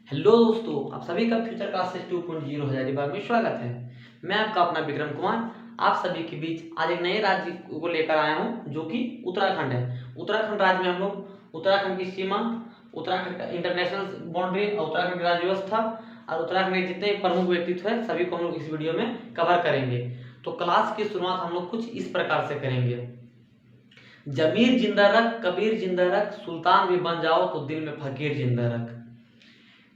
Hello दोस्तों, आप सभी का फ्यूचर क्लासेस 2.0 हजारीबाग में स्वागत है। मैं आपका अपना विक्रम कुमार आप सभी के बीच आज एक नए राज्य को लेकर आया हूं जो कि उत्तराखंड है। उत्तराखंड राज्य में हम लोग उत्तराखंड की सीमा, उत्तराखंड का इंटरनेशनल बाउंड्री और उत्तराखंड की राज्य व्यवस्था और उत्तराखंड के जितने प्रमुख व्यक्तित्व है सभी को हम लोग इस वीडियो में कवर करेंगे। तो क्लास की शुरुआत हम लोग कुछ इस प्रकार से करेंगे। जमीर जिंदा रख, कबीर जिंदा रख, सुल्तान भी बन जाओ तो दिल में फकीर जिंदा रख।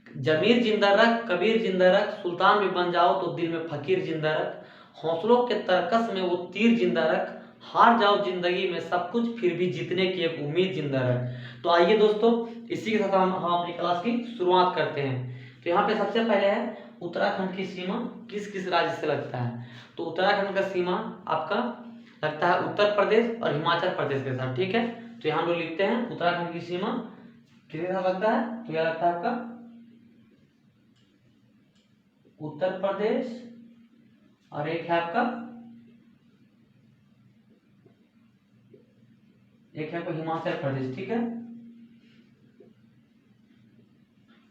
जमीर जिंदा रख, कबीर जिंदा रख, सुल्तान भी बन जाओ तो दिल में फकीर जिंदा रख। हौसलों के तरकस में वो तीर जिंदा रख। हार जाओ जिंदगी में सब कुछ फिर भी जीतने की एक उम्मीद जिंदा रख। तो आइए दोस्तों, इसी के साथ हम अपनी क्लास की शुरुआत करते हैं। तो यहाँ पे सबसे पहले है उत्तराखंड की सीमा किस किस राज्य से लगता है। तो उत्तराखंड का सीमा आपका लगता है उत्तर प्रदेश और हिमाचल प्रदेश के साथ, ठीक है। तो यहाँ हम लोग लिखते हैं उत्तराखंड की सीमा किसके साथ लगता है। तो यह लगता है आपका उत्तर प्रदेश और एक है आपका हिमाचल प्रदेश, ठीक है।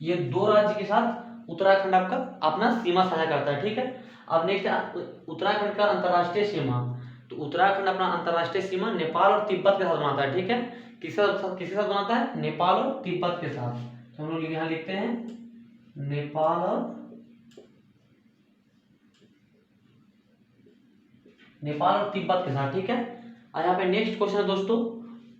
ये दो राज्य के साथ उत्तराखंड आपका अपना सीमा साझा करता है, ठीक है। अब नेक्स्ट है उत्तराखंड का अंतर्राष्ट्रीय सीमा। तो उत्तराखंड अपना अंतर्राष्ट्रीय सीमा नेपाल और तिब्बत के साथ बनाता है, ठीक है। किसके साथ बनाता है? नेपाल और तिब्बत के साथ। तो हम लोग यहाँ लिखते हैं नेपाल और तिब्बत के साथ, ठीक है। और यहाँ पे नेक्स्ट क्वेश्चन है दोस्तों,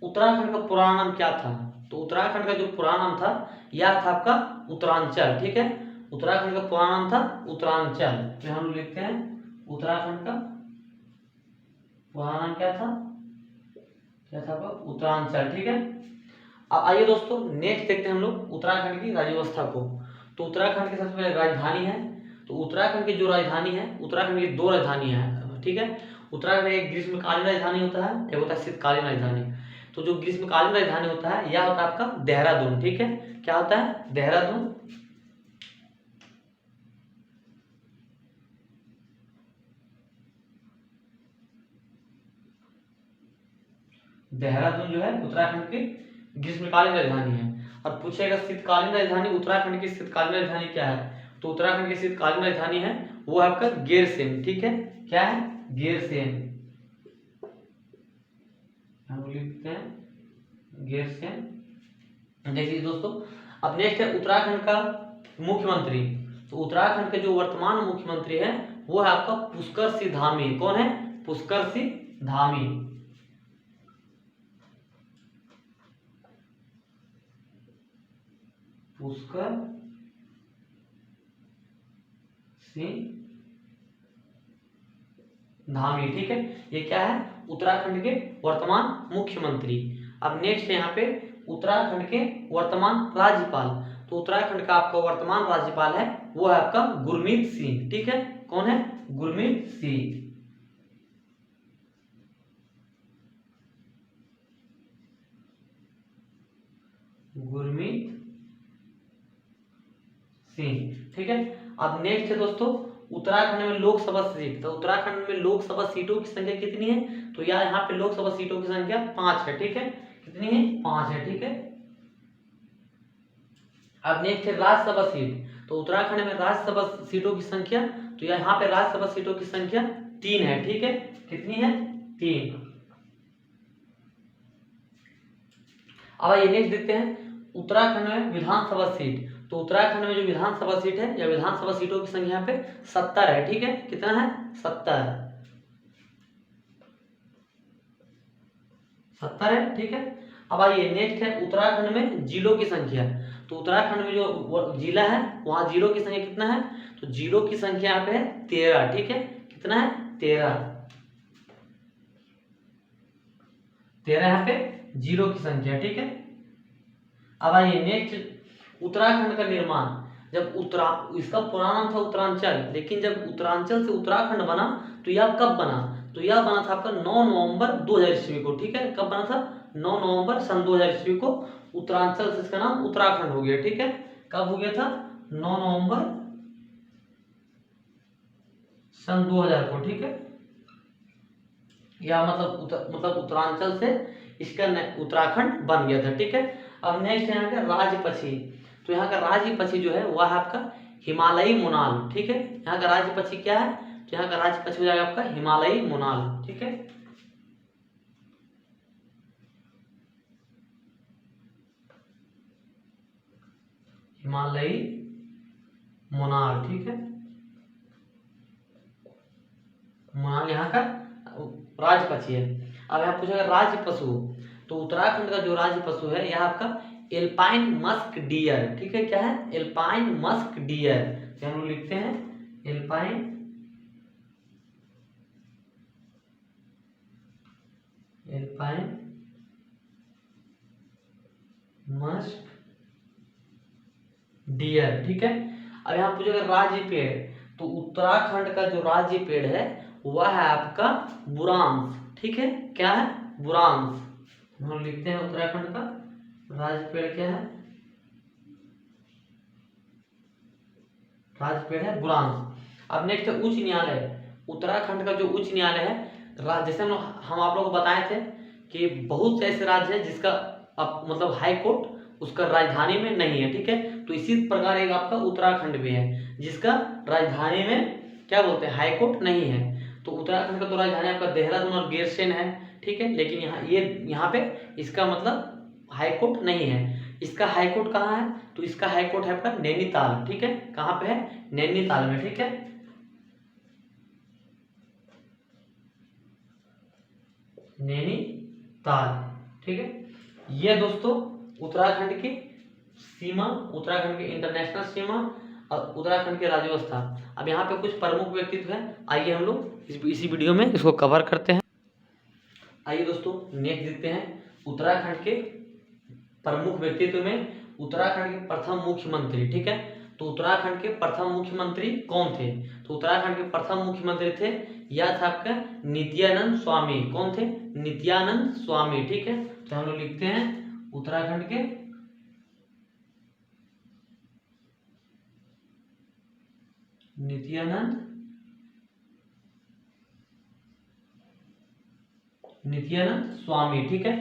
उत्तराखंड का पुराना नाम क्या था। तो उत्तराखंड का जो पुराना नाम था यह था आपका उत्तरांचल, ठीक है। उत्तराखंड का पुराना नाम था उत्तरांचल। तो हम लिखते हैं उत्तराखंड का पुराना नाम क्या था आपका उत्तरांचल, ठीक है। अब आइए दोस्तों नेक्स्ट देखते हैं हम लोग उत्तराखंड की राज्य व्यवस्था को। तो उत्तराखंड की सबसे पहले राजधानी है। तो उत्तराखंड की जो राजधानी है, उत्तराखंड की दो राजधानी है, ठीक है। उत्तराखंड एक ग्रीष्मकालीन राजधानी होता है, एक होता है शीतकालीन राजधानी। तो जो ग्रीष्मकालीन राजधानी होता है यह होता है आपका देहरादून, ठीक है। क्या होता है? देहरादून। देहरादून जो है उत्तराखंड की ग्रीष्मकालीन राजधानी है। और पूछेगा शीतकालीन राजधानी, उत्तराखंड की शीतकालीन राजधानी क्या है। तो उत्तराखंड की शीतकालीन राजधानी है वो आपका गैरसैंण, ठीक है। क्या है? गैरसैंण। हम लिखते हैं गैरसैंण। देखिए दोस्तों, अब नेक्स्ट है उत्तराखंड का मुख्यमंत्री। तो उत्तराखंड के जो वर्तमान मुख्यमंत्री है वो है आपका पुष्कर सिंह धामी। कौन है? पुष्कर सिंह धामी। पुष्कर सिंह धामी, ठीक है। ये क्या है? उत्तराखंड के वर्तमान मुख्यमंत्री। अब नेक्स्ट है यहाँ पे उत्तराखंड के वर्तमान राज्यपाल। तो उत्तराखंड का आपका वर्तमान राज्यपाल है वो है आपका गुरमीत सिंह, ठीक है। कौन है? गुरमीत सिंह। गुरमीत सिंह, ठीक है। अब नेक्स्ट है दोस्तों उत्तराखंड में लोकसभा सीट। तो उत्तराखंड में लोकसभा सीटों की संख्या कितनी है। तो यार यहाँ पे लोकसभा सीटों की संख्या 5 है, ठीक है। कितनी है? 5 है, ठीक है। अब नेक्स्ट है राज्यसभा सीट। तो उत्तराखंड में राज्यसभा सीटों की संख्या, तो यहाँ पे राज्यसभा सीटों की संख्या 3 है, ठीक है। कितनी है? 3। अब आइए नेक्स्ट देखते हैं उत्तराखंड में विधानसभा सीट। तो उत्तराखंड में जो विधानसभा सीट है या विधानसभा सीटों की संख्या यहाँ पे 70 है, ठीक है। कितना है? 70 है, ठीक है। अब आइए नेक्स्ट है उत्तराखंड में जिलों की संख्या। तो उत्तराखंड में जो जिला है वहां जिलों की संख्या कितना है। तो जिलों की संख्या यहाँ पे है 13, ठीक है। कितना है? 13 यहाँ पे जिलों की संख्या, ठीक है। अब आइए नेक्स्ट उत्तराखंड का निर्माण। जब इसका पुराना नाम था उत्तरांचल, लेकिन जब उत्तरांचल से उत्तराखंड बना तो यह कब बना। तो यह बना था आपका 9 नवंबर 2000 ईस्वी को, ठीक है। कब बना था? 9 नवंबर सन 2000 ईस्वी को उत्तरांचल से इसका नाम उत्तराखंड हो गया, ठीक है। कब हो गया था? 9 नवंबर सन 2000 को, ठीक है। या मतलब उत्तरांचल से इसका उत्तराखंड बन गया था, ठीक है। अब नेक्स्ट है यहाँ पे राजपक्षी। तो यहाँ का राज्य पक्षी जो है वह है आपका हिमालयी मोनाल। ठीक है, यहाँ का राज्य पक्षी क्या है, तो यहाँ का राज्य पक्षी हो जाएगा आपका हिमालयी मोनाल। ठीक है, हिमालयी मोनाल। ठीक है, मोनाल यहाँ का राज्य पक्षी है। अब यहाँ पूछेगा राज्य पशु, तो उत्तराखंड का जो राज्य पशु है यह आपका एल्पाइन मस्क डियर। ठीक है, क्या है, एल्पाइन मस्क डियर। हम लोग लिखते हैं एल्पाइन मस्क डियर। ठीक है, अब यहाँ पूछेगा राज्य पेड़, तो उत्तराखंड का जो राज्य पेड़ है वह है आपका बुरांश। ठीक है, क्या है, बुरांश। हम लिखते हैं उत्तराखंड का राज्य पेड़ क्या है, राज्य पेड़ है बुरांश। अब नेक्स्ट है उच्च न्यायालय। उत्तराखंड का जो उच्च न्यायालय है, जैसे हम आप लोगों को बताए थे कि बहुत से ऐसे राज्य है जिसका मतलब हाई कोर्ट उसका राजधानी में नहीं है। ठीक है, तो इसी प्रकार एक आपका उत्तराखंड भी है जिसका राजधानी में क्या बोलते हैं, हाई कोर्ट नहीं है। तो उत्तराखंड का तो राजधानी आपका देहरादून और गैरसैंण है। ठीक है, लेकिन यहाँ पे इसका मतलब हाई कोर्ट नहीं है। इसका हाई कोर्ट कहाँ है, तो इसका हाई कोर्ट है आपका नैनीताल। ठीक है, कहाँ पे है, नैनीताल में। ठीक है, नैनीताल। ठीक है, ये दोस्तों उत्तराखंड की सीमा, उत्तराखंड की इंटरनेशनल सीमा और उत्तराखंड की राज्य व्यवस्था। अब यहाँ पे कुछ प्रमुख व्यक्तित्व है, आइए हम लोग इसी वीडियो में इसको कवर करते हैं। आइए दोस्तों नेक्स्ट देखते हैं उत्तराखंड के प्रमुख व्यक्तित्व में उत्तराखंड के प्रथम मुख्यमंत्री। ठीक है, तो उत्तराखंड के प्रथम मुख्यमंत्री कौन थे, तो उत्तराखंड के प्रथम मुख्यमंत्री थे यह था आपका नित्यानंद स्वामी। कौन थे, नित्यानंद स्वामी। ठीक है, तो हम लोग लिखते हैं उत्तराखंड के नित्यानंद स्वामी। ठीक है,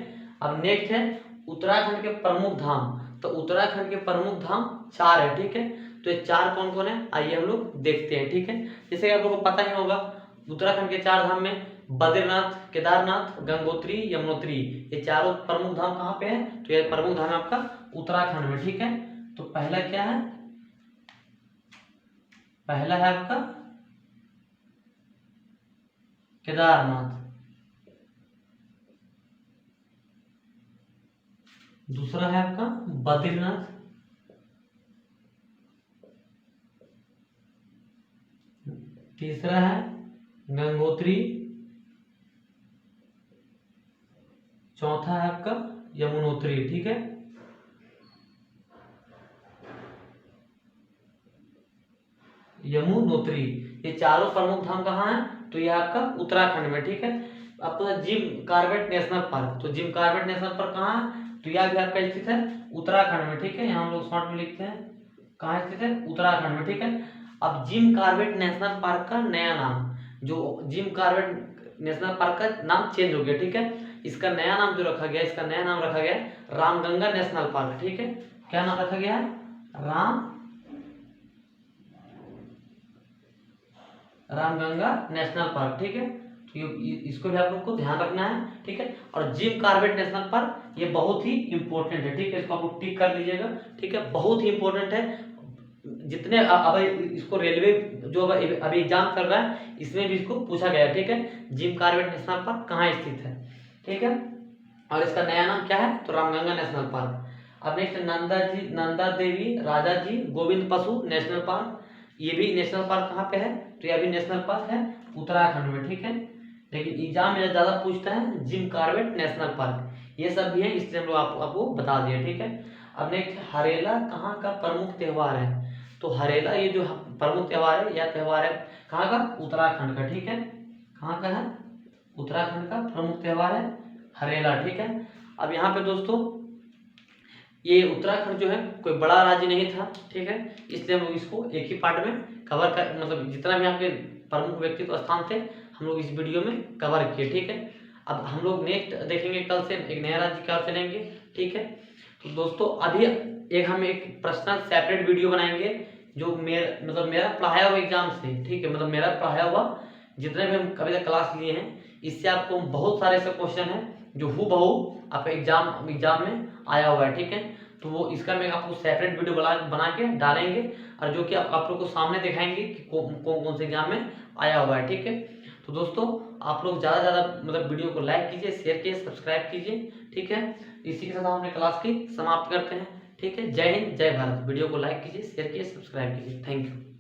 अब नेक्स्ट है उत्तराखंड के प्रमुख धाम, तो उत्तराखंड के प्रमुख धाम 4 है। ठीक है, तो ये 4 कौन कौन है, आइए हम लोग देखते हैं। ठीक है, जैसे आप लोगों को पता ही होगा उत्तराखंड के 4 धाम में बद्रीनाथ, केदारनाथ, गंगोत्री, यमुनोत्री, ये चारों प्रमुख धाम कहाँ पे है, तो ये प्रमुख धाम है आपका उत्तराखंड में। ठीक है, तो पहला क्या है, पहला है आपका केदारनाथ, दूसरा है आपका बद्रीनाथ, तीसरा है गंगोत्री, चौथा है आपका यमुनोत्री। ठीक है, यमुनोत्री, ये चारों प्रमुख धाम कहाँ है, तो ये आपका उत्तराखंड में। ठीक है, आपका जिम कॉर्बेट नेशनल पार्क, तो जिम कॉर्बेट नेशनल पार्क कहाँ है, तो यह भी आपका स्थित है उत्तराखंड में। ठीक है, यहाँ हम लोग शॉर्ट में लिखते हैं कहाँ स्थित है, उत्तराखंड में। ठीक है, अब जिम कॉर्बेट नेशनल पार्क का नया नाम, जो जिम कॉर्बेट नेशनल पार्क का नाम चेंज हो गया। ठीक है, इसका नया नाम जो रखा गया, इसका नया नाम रखा गया रामगंगा नेशनल पार्क। ठीक है, क्या नाम रखा गया है, रामगंगा नेशनल पार्क। ठीक है, तो इसको भी आप लोग को ध्यान रखना है। ठीक है, और जिम कॉर्बेट नेशनल पार्क ये बहुत ही इंपॉर्टेंट है। ठीक है, इसको आप लोग टिक कर लीजिएगा। ठीक है, बहुत ही इंपॉर्टेंट है। जितने अब इसको रेलवे जो अभी एग्जाम कर रहा है इसमें भी इसको पूछा गया। ठीक है, जिम कॉर्बेट नेशनल पार्क कहाँ स्थित है। ठीक है, और इसका नया नाम क्या है, तो रामगंगा नेशनल पार्क। अब नेक्स्ट नंदा देवी राजा जी गोविंद पशु नेशनल पार्क, ये भी नेशनल पार्क कहाँ पे है, तो यह भी नेशनल पार्क है उत्तराखंड में। ठीक है, लेकिन एग्जाम में ज्यादा पूछता है जिम कॉर्बेट नेशनल पार्क, ये सब भी है, इसलिए हम लोग आपको बता दिए। ठीक है, अब नेक्स्ट हरेला कहाँ का प्रमुख त्योहार है, तो हरेला ये जो प्रमुख त्योहार है, यह त्योहार है कहाँ का, उत्तराखंड का। ठीक है, कहाँ का है, उत्तराखंड का प्रमुख त्योहार है हरेला। ठीक है, अब यहाँ पे दोस्तों ये उत्तराखंड जो है कोई बड़ा राज्य नहीं था। ठीक है, इसलिए हम लोग इसको एक ही पार्ट में कवर कर, मतलब जितना भी यहाँ के प्रमुख व्यक्तित्व स्थान थे हम लोग इस वीडियो में कवर किए। ठीक है, अब हम लोग नेक्स्ट देखेंगे, कल से एक नया राज्य की ओर चलेंगे। ठीक है, तो दोस्तों अभी एक हम एक पर्सनल सेपरेट वीडियो बनाएंगे जो मेरा पढ़ाया हुआ एग्जाम से, ठीक है, मतलब मेरा पढ़ाया हुआ जितने भी हम अभी तक क्लास लिए हैं, इससे आपको बहुत सारे ऐसे क्वेश्चन हैं जो हूबहू आपका एग्जाम में आया हुआ है, ठीक है। तो वो इसका मैं आपको सेपरेट वीडियो बना के डालेंगे और जो कि आप लोग को सामने दिखाएंगे कि कौन से एग्जाम में आया हुआ है, ठीक है। तो दोस्तों आप लोग ज़्यादा से ज़्यादा मतलब वीडियो को लाइक कीजिए, शेयर कीजिए, सब्सक्राइब कीजिए, ठीक है। इसी के साथ हम अपने क्लास की समाप्त करते हैं, ठीक है। जय हिंद, जय भारत। वीडियो को लाइक कीजिए, शेयर कीजिए, सब्सक्राइब कीजिए। Thank you.